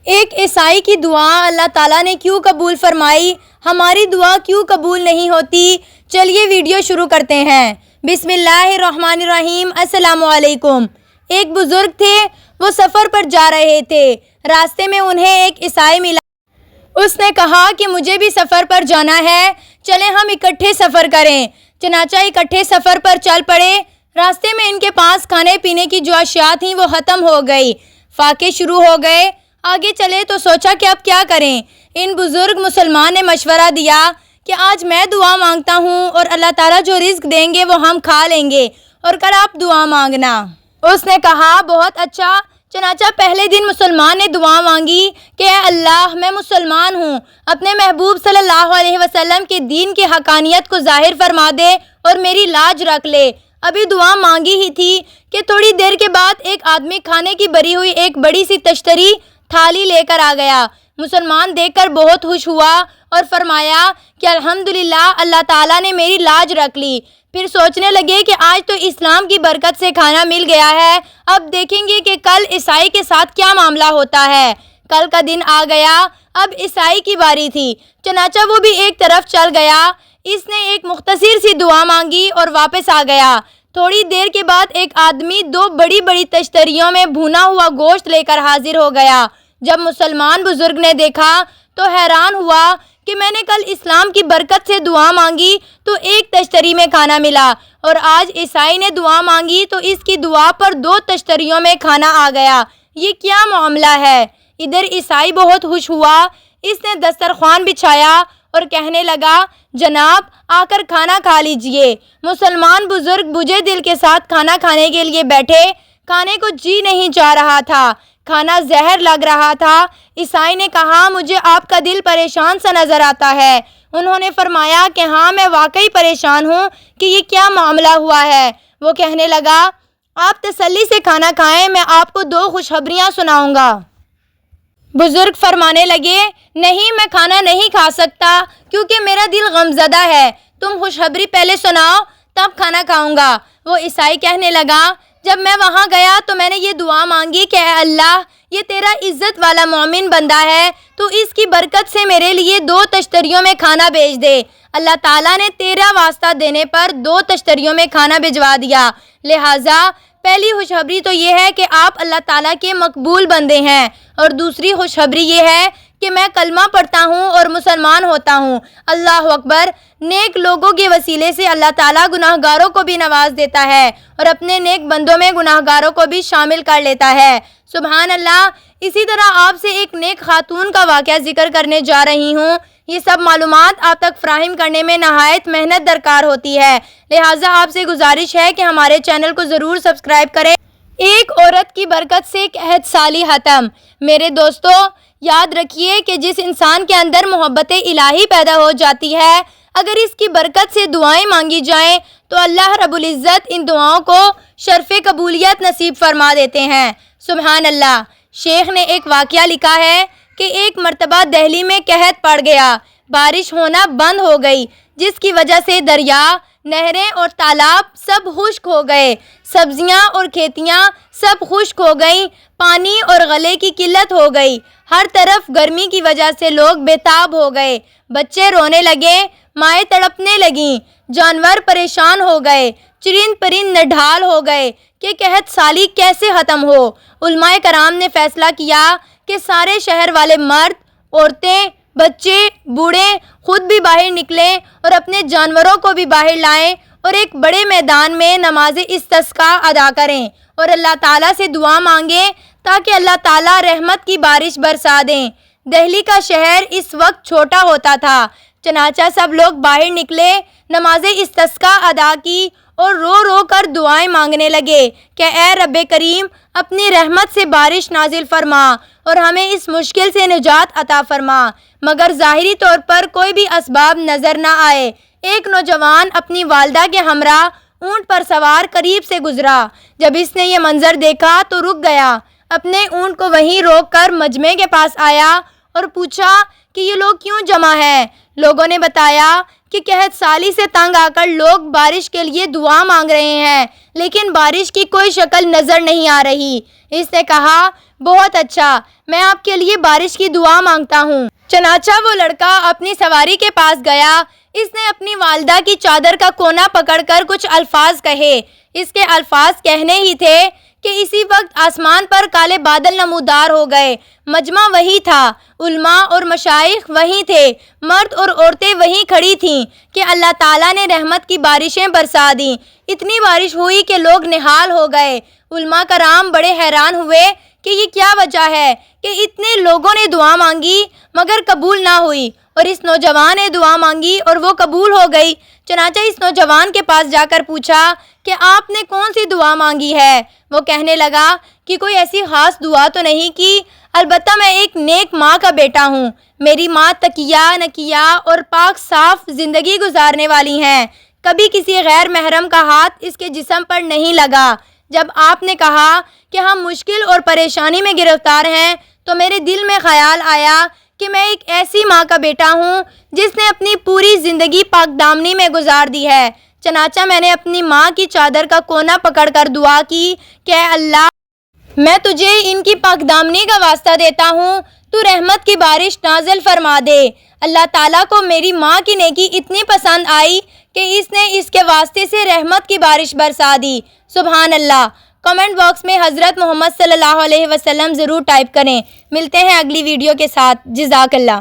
ایک عیسائی کی دعا اللہ تعالیٰ نے کیوں قبول فرمائی؟ ہماری دعا کیوں قبول نہیں ہوتی؟ چلیے ویڈیو شروع کرتے ہیں۔ بسم اللہ الرحمن الرحیم۔ السلام علیکم۔ ایک بزرگ تھے، وہ سفر پر جا رہے تھے۔ راستے میں انہیں ایک عیسائی ملا۔ اس نے کہا کہ مجھے بھی سفر پر جانا ہے، چلیں ہم اکٹھے سفر کریں۔ چنانچہ اکٹھے سفر پر چل پڑے۔ راستے میں ان کے پاس کھانے پینے کی جو اشیاء تھیں وہ ختم ہو گئی۔ فاقے شروع ہو گئے۔ آگے چلے تو سوچا کہ اب کیا کریں۔ ان بزرگ مسلمان نے مشورہ دیا کہ آج میں دعا مانگتا ہوں اور اللہ تعالیٰ جو رزق دیں گے وہ ہم کھا لیں گے، اور کل آپ دعا مانگنا۔ اس نے کہا بہت اچھا۔ چنانچہ پہلے دن مسلمان نے دعا مانگی کہ اے اللہ، میں مسلمان ہوں، اپنے محبوب صلی اللہ علیہ وسلم کے دین کی حقانیت کو ظاہر فرما دے اور میری لاج رکھ لے۔ ابھی دعا مانگی ہی تھی کہ تھوڑی دیر کے بعد ایک آدمی کھانے کی بری ہوئی ایک بڑی سی تشتری تھالی لے کر آ گیا۔ مسلمان دیکھ کر بہت خوش ہوا اور فرمایا کہ الحمدللہ، اللہ تعالیٰ نے میری لاج رکھ لی۔ پھر سوچنے لگے کہ آج تو اسلام کی برکت سے کھانا مل گیا ہے، اب دیکھیں گے کہ کل عیسائی کے ساتھ کیا معاملہ ہوتا ہے۔ کل کا دن آ گیا، اب عیسائی کی باری تھی۔ چنانچہ وہ بھی ایک طرف چل گیا۔ اس نے ایک مختصر سی دعا مانگی اور واپس آ گیا۔ تھوڑی دیر کے بعد ایک آدمی دو بڑی بڑی تشتریوں میں بھونا ہوا گوشت لے کر حاضر ہو گیا۔ جب مسلمان بزرگ نے دیکھا تو حیران ہوا کہ میں نے کل اسلام کی برکت سے دعا مانگی تو ایک تشتری میں کھانا ملا، اور آج عیسائی نے دعا مانگی تو اس کی دعا پر دو تشتریوں میں کھانا آ گیا۔ یہ کیا معاملہ ہے؟ ادھر عیسائی بہت خوش ہوا۔ اس نے دسترخوان بچھایا اور کہنے لگا جناب آ کر کھانا کھا لیجئے۔ مسلمان بزرگ بجھے دل کے ساتھ کھانا کھانے کے لیے بیٹھے۔ کھانے کو جی نہیں چاہ رہا تھا، کھانا زہر لگ رہا تھا۔ عیسائی نے کہا مجھے آپ کا دل پریشان سا نظر آتا ہے۔ انہوں نے فرمایا کہ ہاں، میں واقعی پریشان ہوں کہ یہ کیا معاملہ ہوا ہے۔ وہ کہنے لگا آپ تسلی سے کھانا کھائیں، میں آپ کو دو خوشخبریاں سناؤں گا۔ بزرگ فرمانے لگے نہیں، میں کھانا نہیں کھا سکتا کیونکہ میرا دل غمزدہ ہے، تم خوشخبری پہلے سناؤ تب کھانا کھاؤں گا۔ وہ عیسائی کہنے لگا جب میں وہاں گیا تو میں نے یہ دعا مانگی کہ اے اللہ، یہ تیرا عزت والا مومن بندہ ہے، تو اس کی برکت سے میرے لیے دو تشتریوں میں کھانا بھیج دے۔ اللہ تعالیٰ نے تیرا واسطہ دینے پر دو تشتریوں میں کھانا بھجوا دیا۔ لہٰذا پہلی خوشخبری تو یہ ہے کہ آپ اللہ تعالیٰ کے مقبول بندے ہیں، اور دوسری خوشخبری یہ ہے کہ میں کلمہ پڑھتا ہوں اور مسلمان ہوتا ہوں۔ اللہ اکبر۔ نیک لوگوں کے وسیلے سے اللہ تعالیٰ گناہ گاروں کو بھی نواز دیتا ہے اور اپنے نیک بندوں میں گناہ گاروں کو بھی شامل کر لیتا ہے۔ سبحان اللہ۔ اسی طرح آپ سے ایک نیک خاتون کا واقعہ ذکر کرنے جا رہی ہوں۔ یہ سب معلومات آپ تک فراہم کرنے میں نہایت محنت درکار ہوتی ہے، لہٰذا آپ سے گزارش ہے کہ ہمارے چینل کو ضرور سبسکرائب کریں۔ ایک عورت کی برکت سے قحط سالی ختم۔ میرے دوستو، یاد رکھیے کہ جس انسان کے اندر محبت الہی پیدا ہو جاتی ہے، اگر اس کی برکت سے دعائیں مانگی جائیں تو اللہ رب العزت ان دعاؤں کو شرف قبولیت نصیب فرما دیتے ہیں۔ سبحان اللہ۔ شیخ نے ایک واقعہ لکھا ہے کہ ایک مرتبہ دہلی میں قحط پڑ گیا، بارش ہونا بند ہو گئی، جس کی وجہ سے دریا، نہریں اور تالاب سب خشک ہو گئے، سبزیاں اور کھیتیاں سب خشک ہو گئیں، پانی اور غلے کی قلت ہو گئی، ہر طرف گرمی کی وجہ سے لوگ بے تاب ہو گئے، بچے رونے لگے، مائیں تڑپنے لگیں، جانور پریشان ہو گئے، چرند پرند نڈھال ہو گئے کہ قحط سالی کیسے ختم ہو۔ علماء کرام نے فیصلہ کیا کہ سارے شہر والے مرد، عورتیں، بچے، بوڑھے خود بھی باہر نکلیں اور اپنے جانوروں کو بھی باہر لائیں اور ایک بڑے میدان میں نماز استسقاء ادا کریں اور اللہ تعالیٰ سے دعا مانگیں تاکہ اللہ تعالیٰ رحمت کی بارش برسا دیں۔ دہلی کا شہر اس وقت چھوٹا ہوتا تھا، چنانچہ سب لوگ باہر نکلے، نماز استسقاء ادا کی اور رو رو کر دعائیں مانگنے لگے کہ اے رب کریم، اپنی رحمت سے بارش نازل فرما اور ہمیں اس مشکل سے نجات عطا فرما۔ مگر ظاہری طور پر کوئی بھی اسباب نظر نہ آئے۔ ایک نوجوان اپنی والدہ کے ہمراہ اونٹ پر سوار قریب سے گزرا۔ جب اس نے یہ منظر دیکھا تو رک گیا، اپنے اونٹ کو وہیں روک کر مجمع کے پاس آیا اور پوچھا کہ یہ لوگ کیوں جمع ہیں؟ لوگوں نے بتایا کہ قحط سالی سے تنگ آ کر لوگ بارش کے لیے دعا مانگ رہے ہیں لیکن بارش کی کوئی شکل نظر نہیں آ رہی۔ اس نے کہا بہت اچھا، میں آپ کے لیے بارش کی دعا مانگتا ہوں۔ چنانچہ وہ لڑکا اپنی سواری کے پاس گیا۔ اس نے اپنی والدہ کی چادر کا کونا پکڑ کر کچھ الفاظ کہے۔ اس کے الفاظ کہنے ہی تھے کہ اسی وقت آسمان پر کالے بادل نمودار ہو گئے۔ مجمع وہی تھا، علماء اور مشائخ وہیں تھے، مرد اور عورتیں وہیں کھڑی تھیں کہ اللہ تعالیٰ نے رحمت کی بارشیں برسا دیں۔ اتنی بارش ہوئی کہ لوگ نہال ہو گئے۔ علماء کرام بڑے حیران ہوئے کہ یہ کیا وجہ ہے کہ اتنے لوگوں نے دعا مانگی مگر قبول نہ ہوئی، اور اس نوجوان نے دعا مانگی اور وہ قبول ہو گئی۔ چنانچہ اس نوجوان کے پاس جا کر پوچھا کہ آپ نے کون سی دعا مانگی ہے؟ وہ کہنے لگا کہ کوئی ایسی خاص دعا تو نہیں کی، البتہ میں ایک نیک ماں کا بیٹا ہوں۔ میری ماں تقیہ، نقیہ اور پاک صاف زندگی گزارنے والی ہیں۔ کبھی کسی غیر محرم کا ہاتھ اس کے جسم پر نہیں لگا۔ جب آپ نے کہا کہ ہم مشکل اور پریشانی میں گرفتار ہیں تو میرے دل میں خیال آیا کہ میں ایک ایسی ماں کا بیٹا ہوں جس نے اپنی پوری زندگی پاک دامنی میں گزار دی ہے۔ چنانچہ میں نے اپنی ماں کی چادر کا کونا پکڑ کر دعا کی کہ اے اللہ، میں تجھے ان کی پاک دامنی کا واسطہ دیتا ہوں، تو رحمت کی بارش نازل فرما دے۔ اللہ تعالیٰ کو میری ماں کی نیکی اتنی پسند آئی کہ اس نے اس کے واسطے سے رحمت کی بارش برسا دی۔ سبحان اللہ۔ کمنٹ باکس میں حضرت محمد صلی اللہ علیہ وسلم ضرور ٹائپ کریں۔ ملتے ہیں اگلی ویڈیو کے ساتھ۔ جزاک اللہ۔